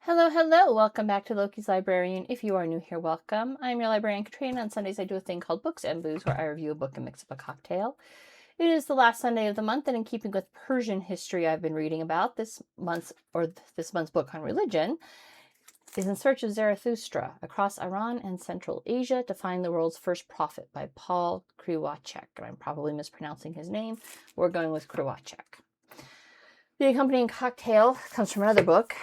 Hello, hello. Welcome back to Loki's Librarian. If you are new here, welcome. I'm your librarian, Katrina. On Sundays, I do a thing called Books and Booze, where I review a book and mix up a cocktail. It is the last Sunday of the month, and in keeping with Persian history I've been reading about, this month's book on religion is In Search of Zarathustra, Across Iran and Central Asia to Find the World's First Prophet by Paul Kriwaczek. And I'm probably mispronouncing his name. We're going with Kriwaczek. The accompanying cocktail comes from another book,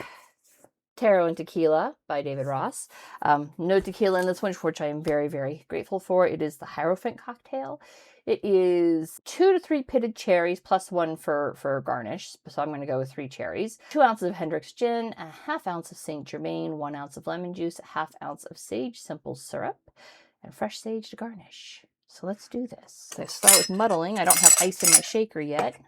Tarot and Tequila by David Ross. No tequila in this one, which I am very, very grateful for. It is the Heirophant cocktail. It is 2 to 3 pitted cherries plus 1 for garnish. So I'm going to go with 3 cherries. 2 ounces of Hendrick's gin, a ½ ounce of St. Germaine, 1 ounce of lemon juice, a ½ ounce of sage simple syrup, and fresh sage to garnish. So let's do this. So I start with muddling. I don't have ice in my shaker yet.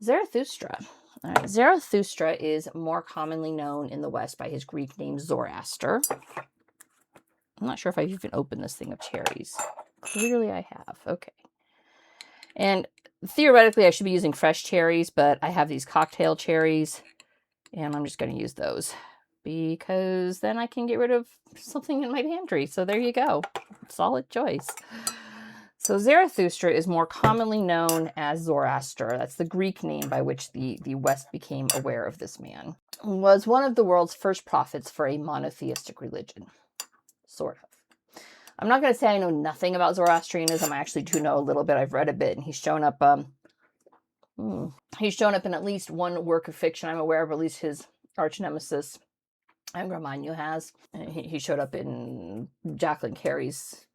Zarathustra. All right, Zarathustra is more commonly known in the West by his Greek name Zoroaster. I'm not sure if I've even opened this thing of cherries. Clearly I have. Okay. And theoretically I should be using fresh cherries, but I have these cocktail cherries, and I'm just going to use those because then I can get rid of something in my pantry. So there you go. Solid choice. So Zarathustra is more commonly known as Zoroaster. That's the Greek name by which the West became aware of this man. Was one of the world's first prophets for a monotheistic religion. Sort of. I'm not going to say I know nothing about Zoroastrianism. I actually do know a little bit. I've read a bit, and he's shown up in at least one work of fiction I'm aware of, at least his arch nemesis, Germaine, has. He showed up in Jacqueline Carey's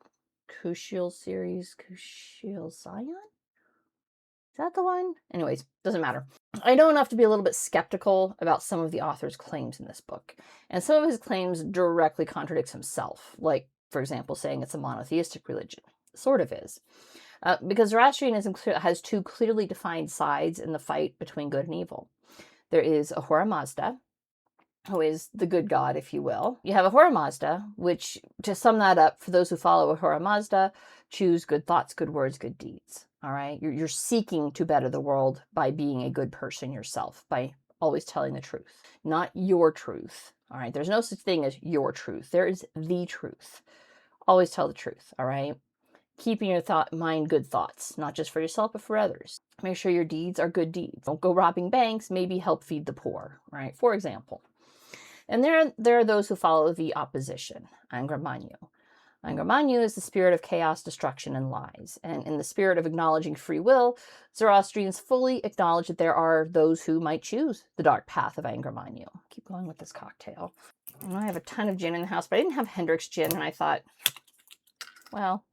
Kushiel series, Kushiel Zion? Is that the one? Anyways, doesn't matter. I know enough to be a little bit skeptical about some of the author's claims in this book. And some of his claims directly contradicts himself. Like, for example, saying it's a monotheistic religion. It sort of is. Because Zoroastrianism has 2 clearly defined sides in the fight between good and evil. There is Ahura Mazda, who is the good god, if you will. You have Ahura Mazda, which, to sum that up, for those who follow Ahura Mazda, choose good thoughts, good words, good deeds. All right? You're seeking to better the world by being a good person yourself, by always telling the truth, not your truth. All right? There's no such thing as your truth. There is the truth. Always tell the truth. All right? Keeping your mind good thoughts, not just for yourself, but for others. Make sure your deeds are good deeds. Don't go robbing banks. Maybe help feed the poor. Right? For example. And there are those who follow the opposition, Germaine. Germaine is the spirit of chaos, destruction, and lies. And in the spirit of acknowledging free will, Zoroastrians fully acknowledge that there are those who might choose the dark path of Germaine. Keep going with this cocktail. And I have a ton of gin in the house, but I didn't have Hendrick's gin, and I thought, well,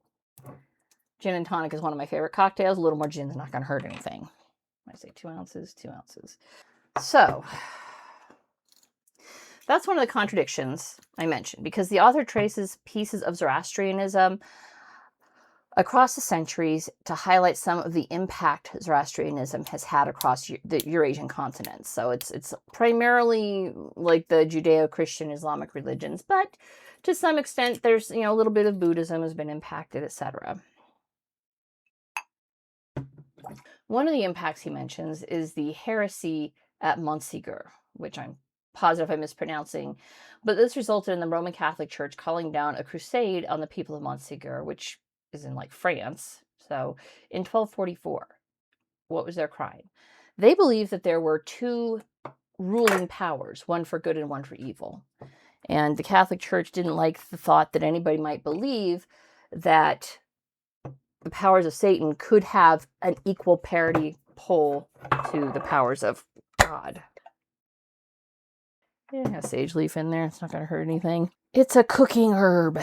gin and tonic is one of my favorite cocktails. A little more gin's not going to hurt anything. I say 2 ounces, 2 ounces. So that's one of the contradictions I mentioned, because the author traces pieces of Zoroastrianism across the centuries to highlight some of the impact Zoroastrianism has had across the Eurasian continent. So it's primarily like the Judeo-Christian Islamic religions, but to some extent there's a little bit of Buddhism has been impacted, etc. One of the impacts he mentions is the heresy at Montségur, which I'm positive I'm mispronouncing, but this resulted in the Roman Catholic Church calling down a crusade on the people of Montségur, which is in France. So in 1244, what was their crime? They believed that there were 2 ruling powers, one for good and one for evil. And the Catholic Church didn't like the thought that anybody might believe that the powers of Satan could have an equal parity pull to the powers of God. Yeah, a sage leaf in there. It's not going to hurt anything. It's a cooking herb.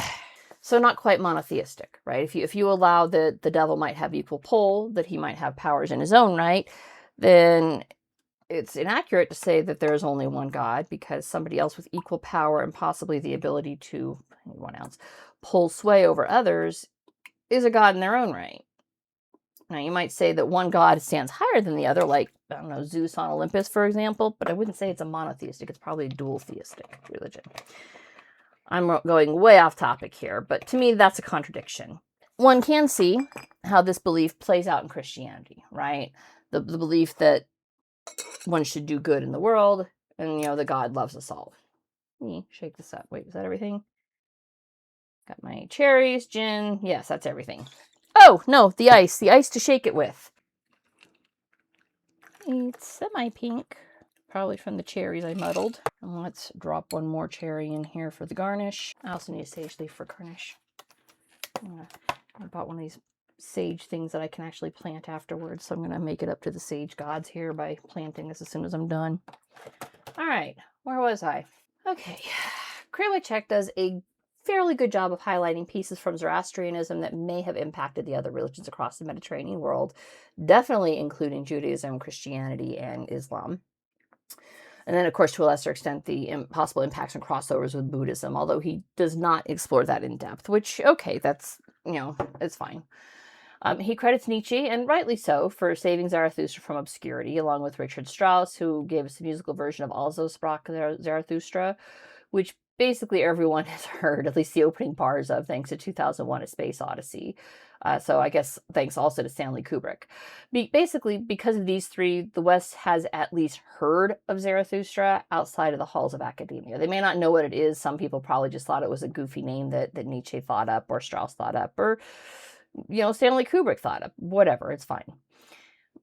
So not quite monotheistic, right? If you allow that the devil might have equal pull, that he might have powers in his own right, then it's inaccurate to say that there's only one God, because somebody else with equal power and possibly the ability to, 1 ounce, pull sway over others is a God in their own right. Now, you might say that one God stands higher than the other, like, I don't know, Zeus on Olympus, for example, but I wouldn't say it's a monotheistic. It's probably a dual theistic religion. I'm going way off topic here, but to me, that's a contradiction. One can see how this belief plays out in Christianity, right? The belief that one should do good in the world And, the God loves us all. Shake this up. Wait, is that everything? Got my cherries, gin. Yes, that's everything. Oh, no, the ice. The ice to shake it with. It's semi-pink. Probably from the cherries I muddled. And let's drop one more cherry in here for the garnish. I also need a sage leaf for garnish. I bought one of these sage things that I can actually plant afterwards. So I'm going to make it up to the sage gods here by planting this as soon as I'm done. All right, where was I? Okay, Kriwaczek does a fairly good job of highlighting pieces from Zoroastrianism that may have impacted the other religions across the Mediterranean world, definitely including Judaism, Christianity, and Islam. And then, of course, to a lesser extent, the possible impacts and crossovers with Buddhism, although he does not explore that in depth, which, okay, that's, it's fine. He credits Nietzsche, and rightly so, for saving Zarathustra from obscurity, along with Richard Strauss, who gave us a musical version of Also Sprach Zarathustra, which basically everyone has heard, at least the opening bars of, thanks to 2001: A Space Odyssey. So I guess thanks also to Stanley Kubrick. Basically, because of these three, the West has at least heard of Zarathustra outside of the halls of academia. They may not know what it is. Some people probably just thought it was a goofy name that Nietzsche thought up, or Strauss thought up, or Stanley Kubrick thought up. Whatever, it's fine.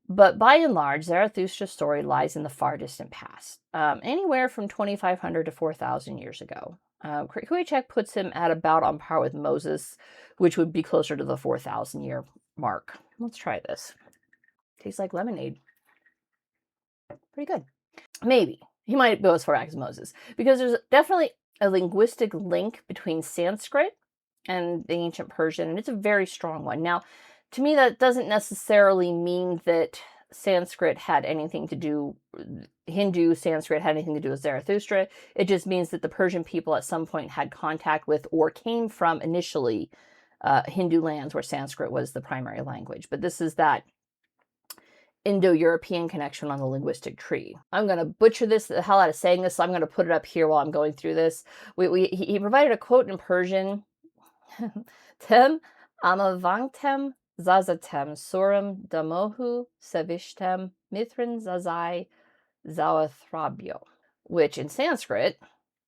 But by and large, Zarathustra's story lies in the far distant past, anywhere from 2,500 to 4,000 years ago. Kriwaczek puts him at about on par with Moses, which would be closer to the 4,000 year mark. Let's try this. Tastes like lemonade. Pretty good. Maybe. He might go as far as Moses, because there's definitely a linguistic link between Sanskrit and the ancient Persian, and it's a very strong one. Now, to me, that doesn't necessarily mean that Sanskrit had anything to do, Hindu Sanskrit had anything to do with Zarathustra. It just means that the Persian people at some point had contact with, or came from initially, Hindu lands where Sanskrit was the primary language. But this is that Indo-European connection on the linguistic tree. I'm going to butcher the hell out of saying this, so I'm going to put it up here while I'm going through this. He provided a quote in Persian. Tem amavantem zazatem suram damohu savishtem mithrin zazai zawathrabyo, which in Sanskrit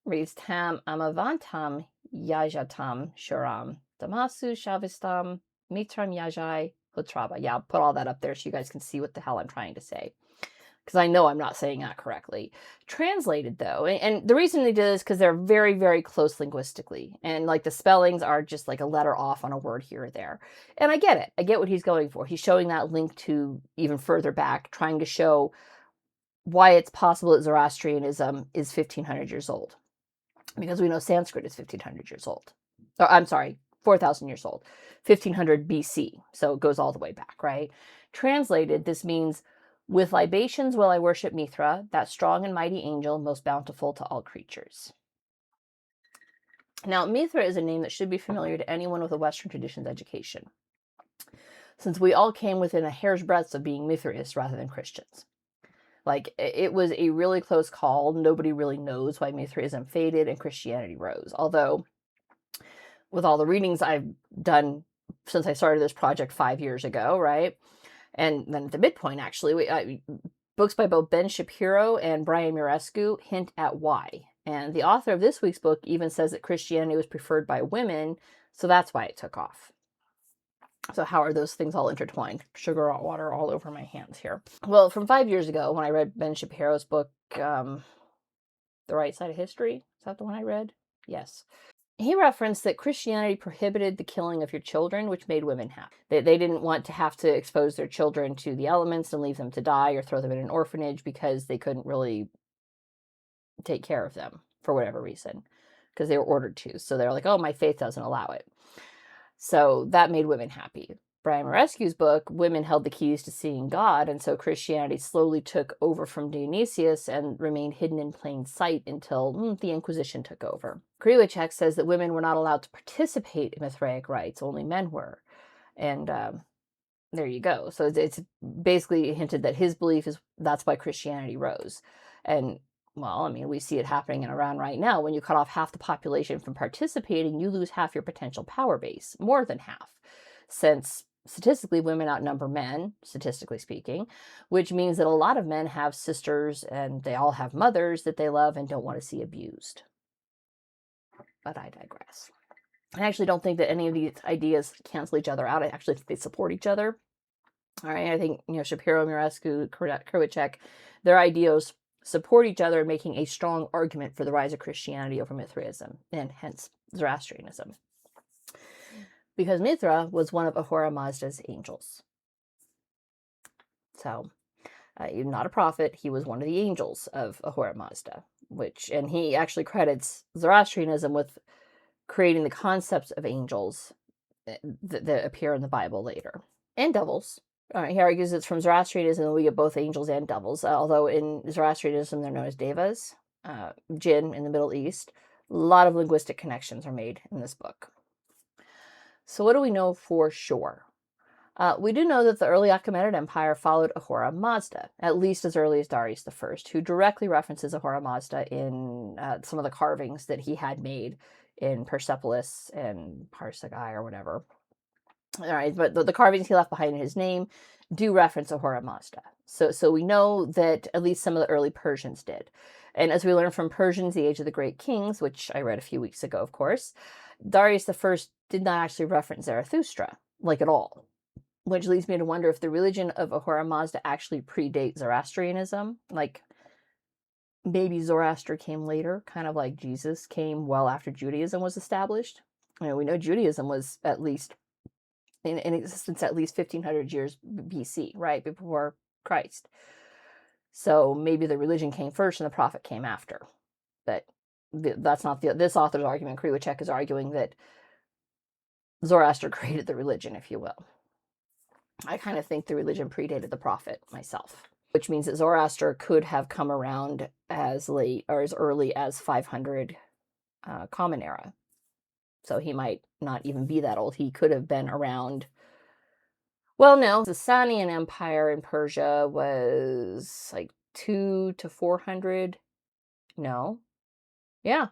reads Tam amavantam yajatam shuram damasu shavistam mitram yajai hutraba. Yeah, I'll put all that up there so you guys can see what the hell I'm trying to say, because I know I'm not saying that correctly. Translated, though, and the reason they did this is because they're very, very close linguistically, and like the spellings are just like a letter off on a word here or there. And I get it. I get what he's going for. He's showing that link to even further back, trying to show why it's possible that Zoroastrianism is 1,500 years old, because we know Sanskrit is 1,500 years old. Or, I'm sorry, 4,000 years old, 1,500 BC. So it goes all the way back, right? Translated, this means, with libations will I worship Mithra, that strong and mighty angel, most bountiful to all creatures. Now, Mithra is a name that should be familiar to anyone with a Western traditions education, since we all came within a hair's breadth of being Mithraists rather than Christians. Like, it was a really close call. Nobody really knows why Mithraism faded and Christianity rose. Although, with all the readings I've done since I started this project 5 years ago, right? And then at the midpoint, actually, books by both Ben Shapiro and Brian Muraresku hint at why. And the author of this week's book even says that Christianity was preferred by women, so that's why it took off. So how are those things all intertwined? Sugar water all over my hands here. Well, from 5 years ago, when I read Ben Shapiro's book, The Right Side of History, is that the one I read? Yes. He referenced that Christianity prohibited the killing of your children, which made women happy. They didn't want to have to expose their children to the elements and leave them to die or throw them in an orphanage because they couldn't really take care of them for whatever reason, because they were ordered to. So they're like, oh, my faith doesn't allow it. So that made women happy. Brian Marescu's book, women held the keys to seeing God, and so Christianity slowly took over from Dionysius and remained hidden in plain sight until the Inquisition took over. Kriwaczek says that women were not allowed to participate in Mithraic rites, only men were. And there you go. So it's basically hinted that his belief is that's why Christianity rose. And, well, I mean, we see it happening in Iran right now. When you cut off half the population from participating, you lose half your potential power base, more than half, since statistically, women outnumber men, statistically speaking, which means that a lot of men have sisters and they all have mothers that they love and don't want to see abused. But I digress. I actually don't think that any of these ideas cancel each other out. I actually think they support each other. All right, I think, Shapiro, Mirescu, Kriwaczek, their ideas support each other, making a strong argument for the rise of Christianity over Mithraism, and hence Zoroastrianism. Because Mithra was one of Ahura Mazda's angels. So, not a prophet, he was one of the angels of Ahura Mazda, and he actually credits Zoroastrianism with creating the concepts of angels that appear in the Bible later. And devils. He argues it's from Zoroastrianism that we get both angels and devils, although in Zoroastrianism they're known as devas, jinn in the Middle East. A lot of linguistic connections are made in this book. So what do we know for sure? We do know that the early Achaemenid Empire followed Ahura Mazda, at least as early as Darius I, who directly references Ahura Mazda in some of the carvings that he had made in Persepolis and Parsagai or whatever. All right, but the carvings he left behind in his name do reference Ahura Mazda. So we know that at least some of the early Persians did. And as we learn from Persians, the Age of the Great Kings, which I read a few weeks ago, of course, Darius I did not actually reference Zarathustra, like at all. Which leads me to wonder if the religion of Ahura Mazda actually predates Zoroastrianism. Like, maybe Zoroaster came later, kind of like Jesus came well after Judaism was established. We know Judaism was at least in existence at least 1500 years BC, right, before Christ. So maybe the religion came first and the prophet came after. But that's not this author's argument. Kriwaczek is arguing that Zoroaster created the religion, if you will. I kind of think the religion predated the prophet myself, which means that Zoroaster could have come around as late or as early as 500 Common Era. So he might not even be that old. He could have been around. Well, no, the Sasanian Empire in Persia was like 200 to 400. No. Yeah.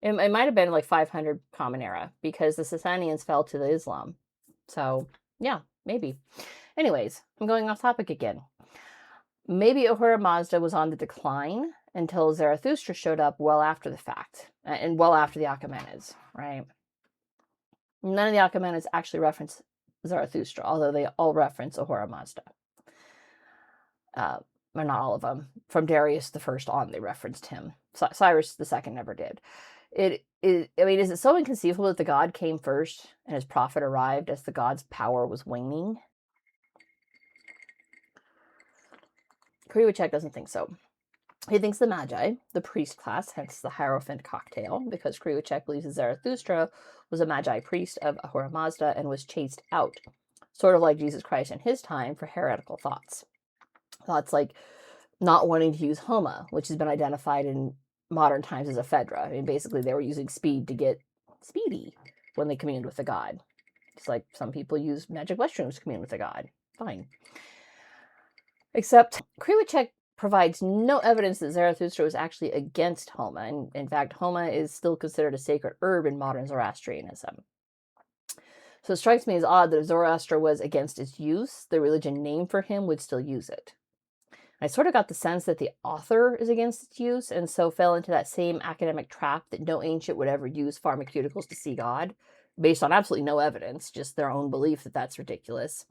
It might have been like 500 Common Era because the Sasanians fell to the Islam. So, yeah, maybe. Anyways, I'm going off topic again. Maybe Ahura Mazda was on the decline until Zarathustra showed up well after the fact, and well after the Achaemenids, right? None of the Achaemenids actually reference Zarathustra, although they all reference Ahura Mazda. Or not all of them. From Darius I on, they referenced him. Cyrus II never did. Is it so inconceivable that the god came first and his prophet arrived as the god's power was waning? Kriwaczek doesn't think so. He thinks the Magi, the priest class, hence the Heirophant cocktail, because Kriwaczek believes that Zarathustra was a Magi priest of Ahura Mazda and was chased out, sort of like Jesus Christ in his time, for heretical thoughts. Thoughts like not wanting to use Homa, which has been identified in modern times as ephedra. Basically, they were using speed to get speedy when they communed with the god. It's like some people use magic mushrooms to commune with the god. Fine. Except Kriwaczek provides no evidence that Zarathustra was actually against Homa. And in fact, Homa is still considered a sacred herb in modern Zoroastrianism. So it strikes me as odd that if Zoroaster was against its use, the religion named for him would still use it. I sort of got the sense that the author is against its use, and so fell into that same academic trap that no ancient would ever use pharmaceuticals to see God, based on absolutely no evidence, just their own belief that that's ridiculous.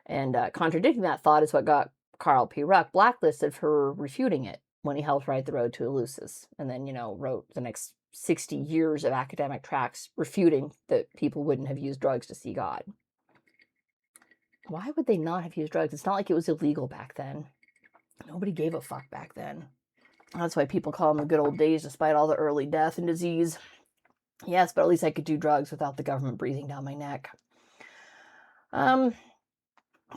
And contradicting that thought is what got Karl P. Ruck blacklisted for refuting it when he helped write The Road to Eleusis, and then, wrote the next 60 years of academic tracts refuting that people wouldn't have used drugs to see God. Why would they not have used drugs? It's not like it was illegal back then. Nobody gave a fuck back then. That's why people call them the good old days, despite all the early death and disease. Yes, but at least I could do drugs without the government breathing down my neck.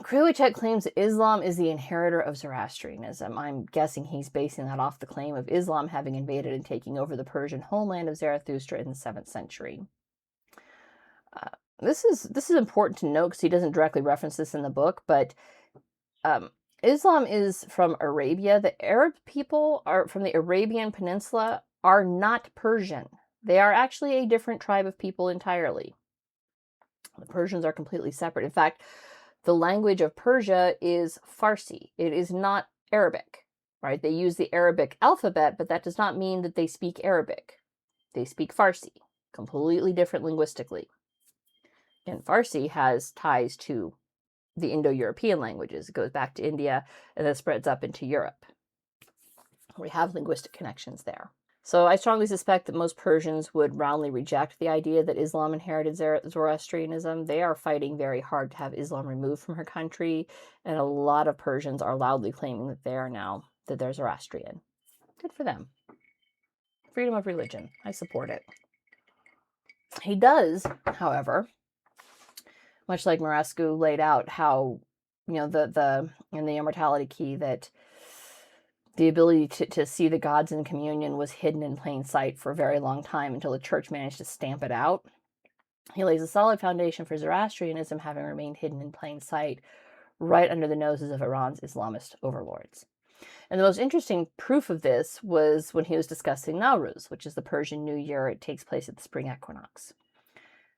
Kriwaczek claims that Islam is the inheritor of Zoroastrianism. I'm guessing he's basing that off the claim of Islam having invaded and taking over the Persian homeland of Zarathustra in the 7th century. This is important to note because he doesn't directly reference this in the book, but Islam is from Arabia. The Arab people are from the Arabian Peninsula are not Persian. They are actually a different tribe of people entirely. The Persians are completely separate. In fact, the language of Persia is Farsi. It is not Arabic, right? They use the Arabic alphabet, but that does not mean that they speak Arabic. They speak Farsi, completely different linguistically. And Farsi has ties to the Indo-European languages. It goes back to India and then spreads up into Europe. We have linguistic connections there. So I strongly suspect that most Persians would roundly reject the idea that Islam inherited Zoroastrianism. They are fighting very hard to have Islam removed from her country, and a lot of Persians are loudly claiming that they're Zoroastrian. Good for them. Freedom of religion. I support it. He does, however, much like Marescu laid out how, in the Immortality Key, that the ability to see the gods in communion was hidden in plain sight for a very long time until the church managed to stamp it out. He lays a solid foundation for Zoroastrianism having remained hidden in plain sight right under the noses of Iran's Islamist overlords. And the most interesting proof of this was when he was discussing Nowruz, which is the Persian New Year. It takes place at the spring equinox.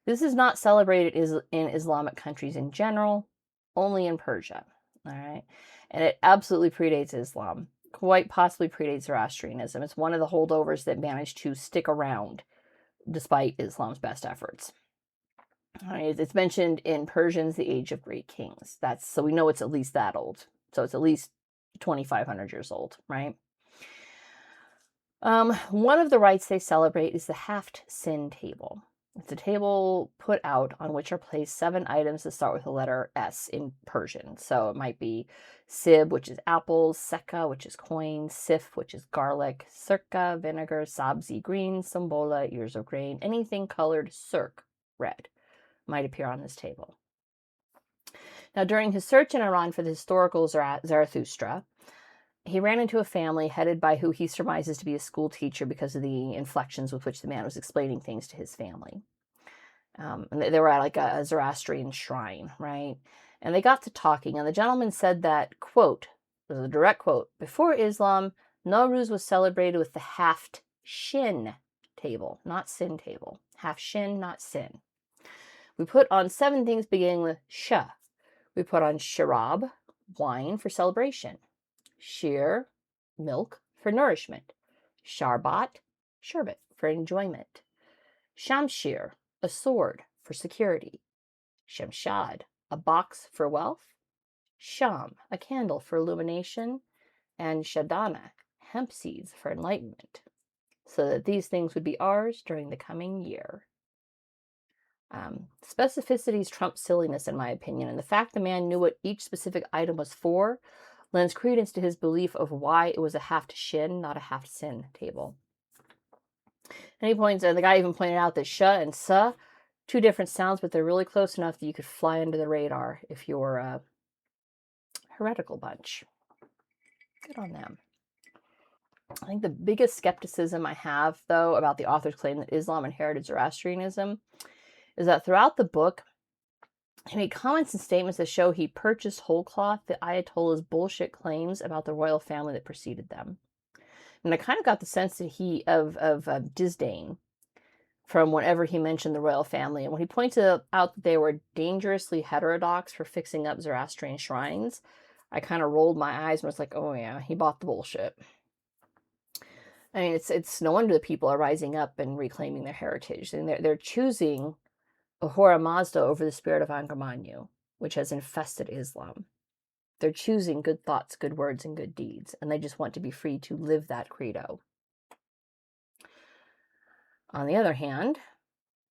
This is not celebrated in Islamic countries in general, only in Persia. All right, and it absolutely predates Islam. Quite possibly predates Zoroastrianism. It's one of the holdovers that managed to stick around despite Islam's best efforts. Right, it's mentioned in Persians, the Age of Great Kings. So we know it's at least that old. So it's at least 2,500 years old, right? One of the rites they celebrate is the Haft Sin table. It's a table put out on which are placed 7 items that start with the letter S in Persian. So it might be sib, which is apples, seka, which is coin, sif, which is garlic, sirka, vinegar, sabzi, green, sambola, ears of grain. Anything colored surk, red, might appear on this table. Now, during his search in Iran for the historical Zarathustra, he ran into a family headed by who he surmises to be a school teacher because of the inflections with which the man was explaining things to his family. And they were at like a Zoroastrian shrine, right? And they got to talking, and the gentleman said that, quote, this is a direct quote, before Islam, Nowruz was celebrated with the Haft Shin table, not sin table. Haft Shin, not sin. We put on 7 things beginning with sh. We put on sharab, wine, for celebration. Shir, milk, for nourishment. Sharbat, sherbet, for enjoyment. Shamshir, a sword, for security. Shamshad, a box for wealth. Sham, a candle for illumination. And Shadana, hemp seeds for enlightenment. So that these things would be ours during the coming year. Specificities trump silliness, in my opinion, and the fact the man knew what each specific item was for lends credence to his belief of why it was a Haft Shin, not a Haft Sin table. And he points, and the guy even pointed out that sh and sa, 2 different sounds, but they're really close enough that you could fly under the radar if you're a heretical bunch. Good on them. I think the biggest skepticism I have, though, about the author's claim that Islam inherited Zoroastrianism is that throughout the book, he made comments and statements that show he purchased whole cloth the Ayatollah's bullshit claims about the royal family that preceded them. And I kind of got the sense that he of disdain from whenever he mentioned the royal family. And when he pointed out that they were dangerously heterodox for fixing up Zoroastrian shrines, I kind of rolled my eyes and was like, oh yeah, he bought the bullshit. I mean, it's no wonder that people are rising up and reclaiming their heritage. And they're choosing Ahura Mazda over the spirit of Angramanyu, which has infested Islam. They're choosing good thoughts, good words, and good deeds, and they just want to be free to live that credo. On the other hand,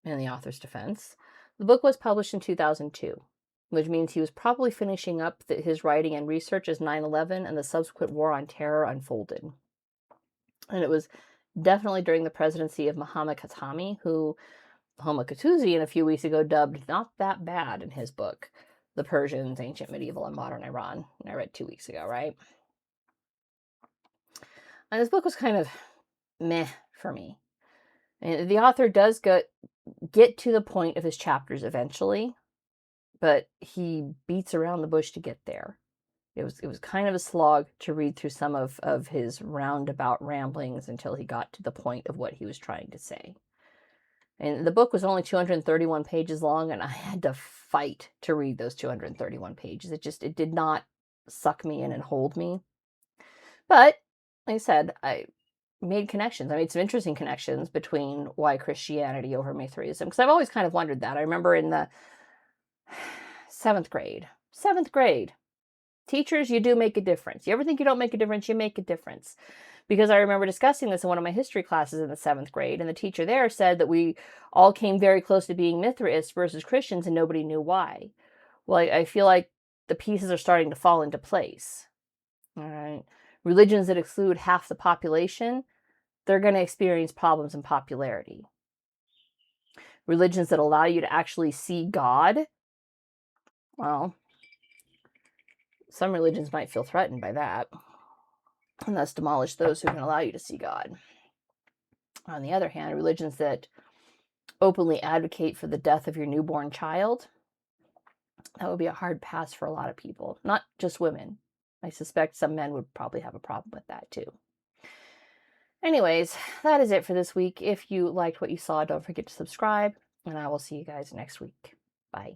in the author's defense, the book was published in 2002, which means he was probably finishing up his writing and research as 9/11 and the subsequent war on terror unfolded. And it was definitely during the presidency of Muhammad Khatami, who Homa Katuzian a few weeks ago dubbed not that bad in his book, The Persians, Ancient, Medieval, and Modern Iran. I read 2 weeks ago, right? And this book was kind of meh for me. And the author does get to the point of his chapters eventually, but he beats around the bush to get there. It was kind of a slog to read through some of his roundabout ramblings until he got to the point of what he was trying to say. And the book was only 231 pages long, and I had to fight to read those 231 pages. It did not suck me in and hold me. But, like I said, I made connections. I made some interesting connections between why Christianity over Mithraism, because I've always kind of wondered that. I remember in the seventh grade, teachers, you do make a difference. You ever think you don't make a difference? You make a difference. Because I remember discussing this in one of my history classes in the seventh grade, and the teacher there said that we all came very close to being Mithraists versus Christians, and nobody knew why. Well, I feel like the pieces are starting to fall into place. All right. Religions that exclude half the population, they're going to experience problems in popularity. Religions that allow you to actually see God, well, some religions might feel threatened by that, and thus demolish those who can allow you to see God. On the other hand, religions that openly advocate for the death of your newborn child, that would be a hard pass for a lot of people, not just women. I suspect some men would probably have a problem with that too. Anyways, that is it for this week. If you liked what you saw, don't forget to subscribe, and I will see you guys next week. Bye.